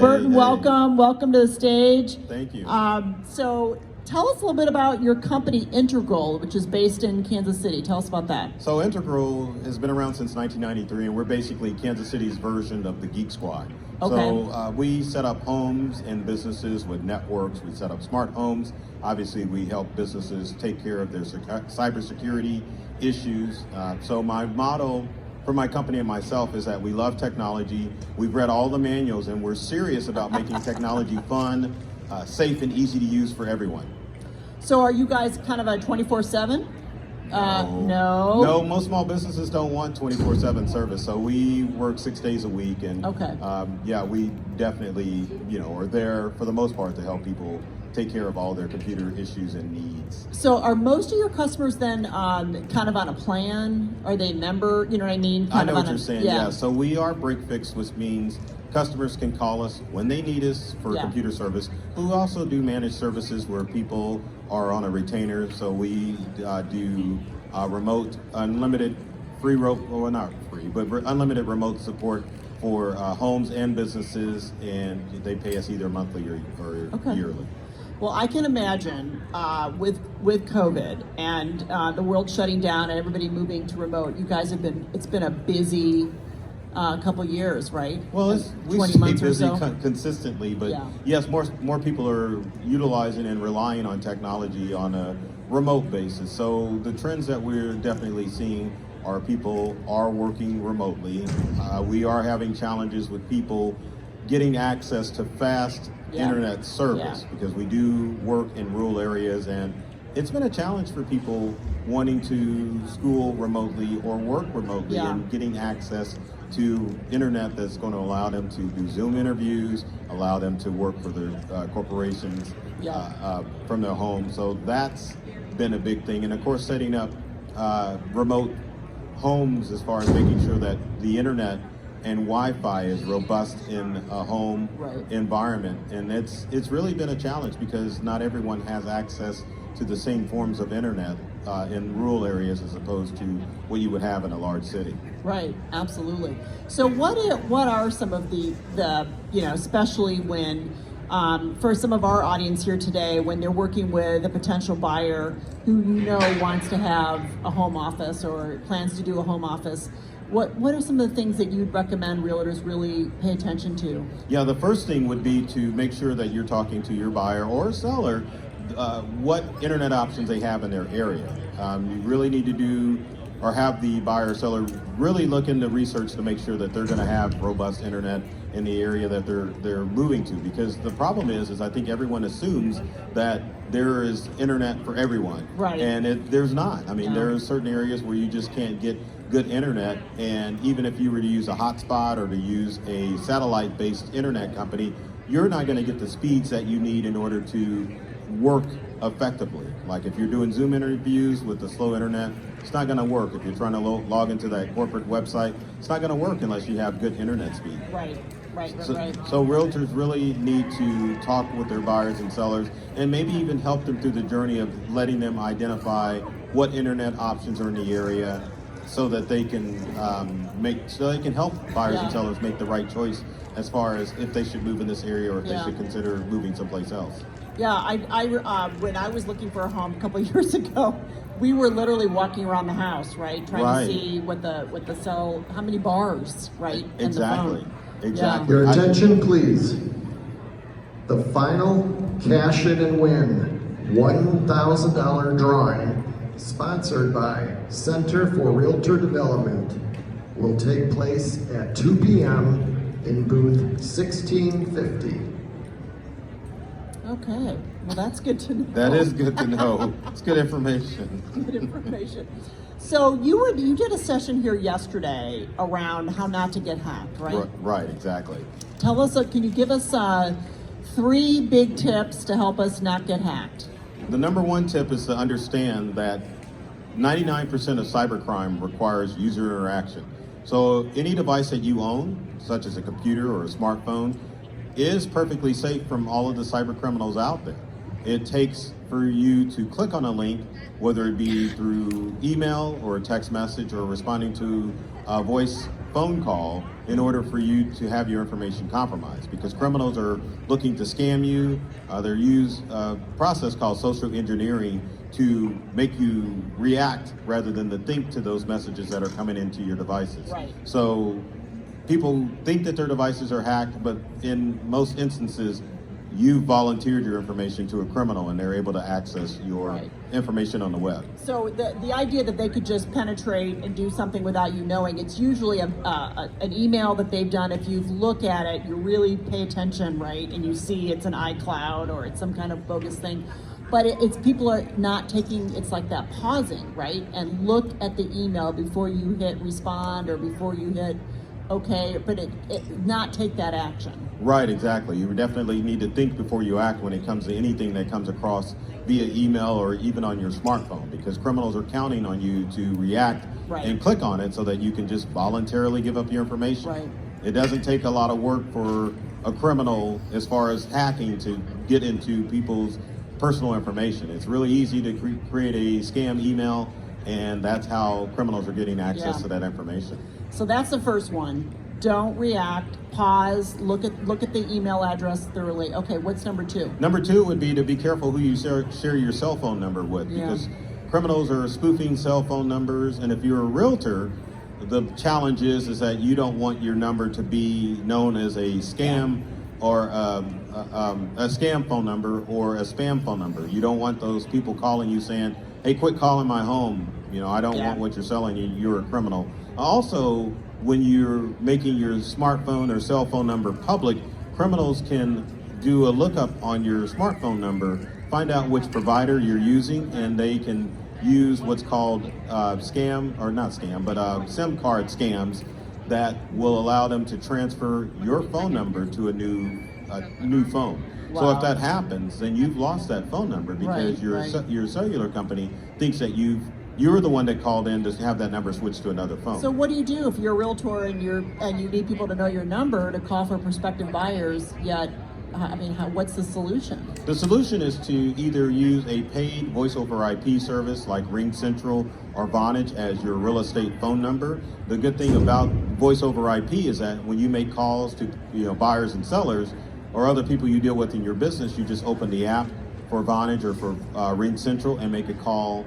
Burton, welcome to the stage. Thank you. So tell us a little bit about your company, Integral, which is based in Kansas City. Tell us about that. So Integral has been around since 1993, and we're basically Kansas City's version of the Geek Squad. Okay. So we set up homes and businesses with networks. We set up smart homes. Obviously, we help businesses take care of their cybersecurity issues. So my motto for my company and myself is that we love technology. We've read all the manuals, and we're serious about making technology fun, safe, and easy to use for everyone. So are you guys kind of a 24/7? No. No, most small businesses don't want 24/7 service, so we work 6 days a week, and okay. Yeah, we definitely, are there for the most part to help people take care of all their computer issues and needs. So are most of your customers then kind of on a plan? Are they member? You know what I mean? I know what you're saying, yeah. So we are break fix, which means customers can call us when they need us for computer service. But we also do managed services where people are on a retainer. So we do remote, unlimited, not free, but unlimited remote support for homes and businesses, and they pay us either monthly or yearly. Well, I can imagine with COVID and the world shutting down and everybody moving to remote, you guys it's been a busy couple years, right? Well, we stay busy consistently, but yes, more people are utilizing and relying on technology on a remote basis. So the trends that we're definitely seeing are people are working remotely. We are having challenges with people getting access to fast internet service because we do work in rural areas, and it's been a challenge for people wanting to school remotely or work remotely and getting access to internet that's going to allow them to do Zoom interviews, allow them to work for their corporations from their home. So that's been a big thing. And of course, setting up remote homes as far as making sure that the internet and Wi-Fi is robust in a home environment. And it's really been a challenge because not everyone has access to the same forms of internet in rural areas as opposed to what you would have in a large city. Right, absolutely. So what are some of the especially when for some of our audience here today, when they're working with a potential buyer who wants to have a home office or plans to do a home office, what are some of the things that you'd recommend realtors really pay attention to? Yeah, the first thing would be to make sure that you're talking to your buyer or seller what internet options they have in their area. You really need to do or have the buyer or seller really look into research to make sure that they're going to have robust internet in the area that they're moving to, because the problem is I think everyone assumes that there is internet for everyone, and there's not. I mean, there are certain areas where you just can't get good internet, and even if you were to use a hotspot or to use a satellite-based internet company, you're not going to get the speeds that you need in order to work effectively. Like if you're doing Zoom interviews with the slow internet, it's not going to work. If you're trying to log into that corporate website, it's not going to work unless you have good internet speed. So realtors really need to talk with their buyers and sellers and maybe even help them through the journey of letting them identify what internet options are in the area so that they can help buyers and sellers make the right choice as far as if they should move in this area or if they should consider moving someplace else. Yeah, I when I was looking for a home a couple of years ago, we were literally walking around the house, trying to see what the sell, how many bars, Exactly. Your attention, please. The final Cash In and Win $1,000 drawing, sponsored by Center for Realtor Development, will take place at 2 p.m. in booth 1650. Okay, well that's good to know. That is good to know. It's good information. Good information. So you did a session here yesterday around how not to get hacked, right? Right, exactly. Tell us, can you give us 3 big tips to help us not get hacked? The number one tip is to understand that 99% of cybercrime requires user interaction. So any device that you own, such as a computer or a smartphone, is perfectly safe from all of the cyber criminals out there. It takes for you to click on a link, whether it be through email or a text message or responding to a voice phone call in order for you to have your information compromised, because criminals are looking to scam you. They use a process called social engineering to make you react rather than to think to those messages that are coming into your devices. Right. So people think that their devices are hacked, but in most instances, you volunteered your information to a criminal and they're able to access your information on the web. So the idea that they could just penetrate and do something without you knowing, it's usually an email that they've done. If you look at it, you really pay attention, right? And you see it's an iCloud or it's some kind of bogus thing. But it's people are not taking, it's like that pausing, right? And look at the email before you hit respond or before you hit okay, but it not take that action. Right, exactly. You definitely need to think before you act when it comes to anything that comes across via email or even on your smartphone, because criminals are counting on you to react and click on it so that you can just voluntarily give up your information. Right. It doesn't take a lot of work for a criminal as far as hacking to get into people's personal information. It's really easy to create a scam email, and that's how criminals are getting access to that information. So that's the first one. Don't react, pause, look at the email address thoroughly. Okay, what's number two? Number two would be to be careful who you share your cell phone number with, because criminals are spoofing cell phone numbers, and if you're a realtor, the challenge is that you don't want your number to be known as a scam or a scam phone number or a spam phone number. You don't want those people calling you saying, hey, quit calling my home. You know, I don't want what you're selling. You're a criminal. Also, when you're making your smartphone or cell phone number public, criminals can do a lookup on your smartphone number, find out which provider you're using, and they can use what's called SIM card scams that will allow them to transfer your phone number to a new phone. Wow. So if that happens, then you've lost that phone number because your cellular company thinks that you're the one that called in to have that number switched to another phone. So what do you do if you're a realtor and you need people to know your number to call for prospective buyers? Yet, what's the solution? The solution is to either use a paid voice over IP service like RingCentral or Vonage as your real estate phone number. The good thing about voice over IP is that when you make calls to buyers and sellers or other people you deal with in your business, you just open the app for Vonage or for RingCentral and make a call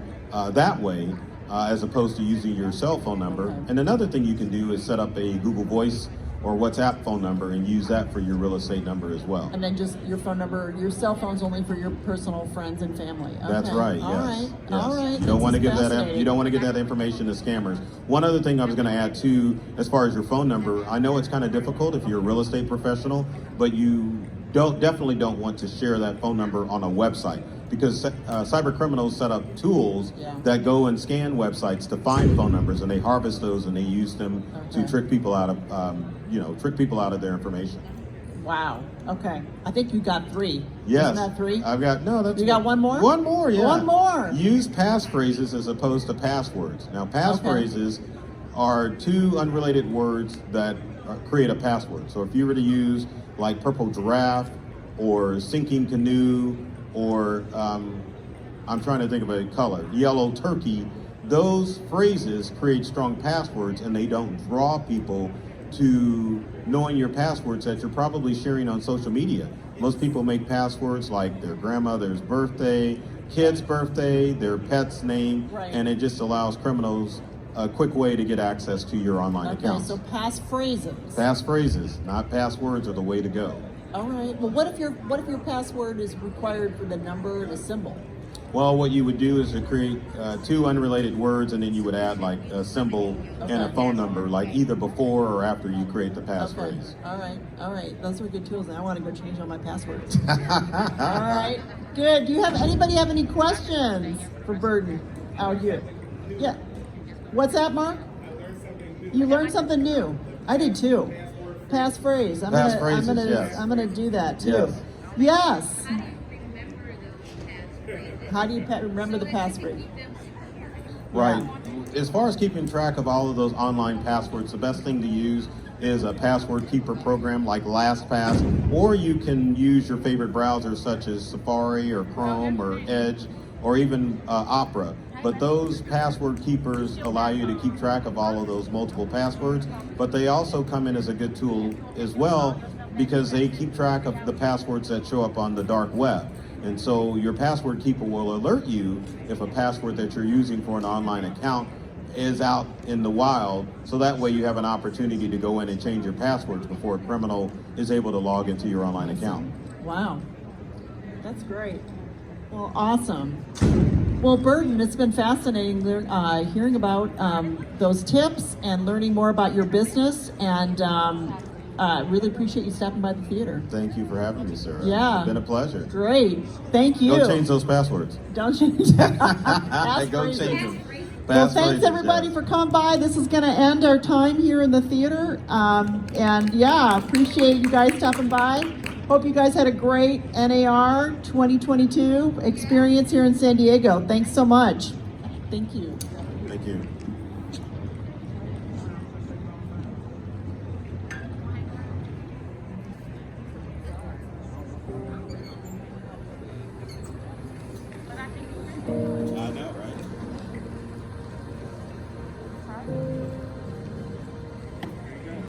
that way, as opposed to using your cell phone number. Okay. And another thing you can do is set up a Google Voice or WhatsApp phone number and use that for your real estate number as well. And then just your phone number, your cell phone's only for your personal friends and family. Okay. That's right. All Yes. right. Yes. All right. You don't want to give that. Fascinating. You don't want to give that information to scammers. One other thing I was going to add too, as far as your phone number, I know it's kind of difficult if you're a real estate professional, but you definitely don't want to share that phone number on a website, because cyber criminals set up tools that go and scan websites to find phone numbers, and they harvest those and they use them to trick people out of their information. Wow. Okay. I think you got three. Yes. Isn't that three? I've got You got one more? One more. Yeah. One more. Use passphrases as opposed to passwords. Now, passphrases are two unrelated words that create a password. So if you were to use like purple giraffe or sinking canoe or I'm trying to think of a color, yellow turkey, those phrases create strong passwords and they don't draw people to knowing your passwords that you're probably sharing on social media. Most people make passwords like their grandmother's birthday, kid's birthday, their pet's name, and it just allows criminals a quick way to get access to your online accounts. So passphrases. Passphrases, not passwords, are the way to go. All right. Well, what if your password is required for the number and a symbol? Well, what you would do is to create two unrelated words, and then you would add like a symbol and a phone number, like either before or after you create the passphrase. All right. Those are good tools. Now I want to go change all my passwords. All right. Good. Do anybody have any questions for Burton out here? Yeah. What's that, Mark? You learned something new. I did too. Passphrase. I'm gonna do that too. Yes. How do you remember the passphrase? Right. As far as keeping track of all of those online passwords, the best thing to use is a password keeper program like LastPass, or you can use your favorite browsers such as Safari or Chrome or Edge or even Opera. but those password keepers allow you to keep track of all of those multiple passwords, but they also come in as a good tool as well because they keep track of the passwords that show up on the dark web. And so your password keeper will alert you if a password that you're using for an online account is out in the wild, so that way you have an opportunity to go in and change your passwords before a criminal is able to log into your online account. Wow, that's great. Well, awesome. Well, Burton, it's been fascinating hearing about those tips and learning more about your business, and really appreciate you stopping by the theater. Thank you for having me, Sarah. Yeah. It's been a pleasure. Great. Thank you. Don't change those passwords. Don't change them. Go change them. Well, thanks everybody for coming by. This is going to end our time here in the theater. And yeah, appreciate you guys stopping by. Hope you guys had a great NAR 2022 experience here in San Diego. Thanks so much. Thank you. Thank you.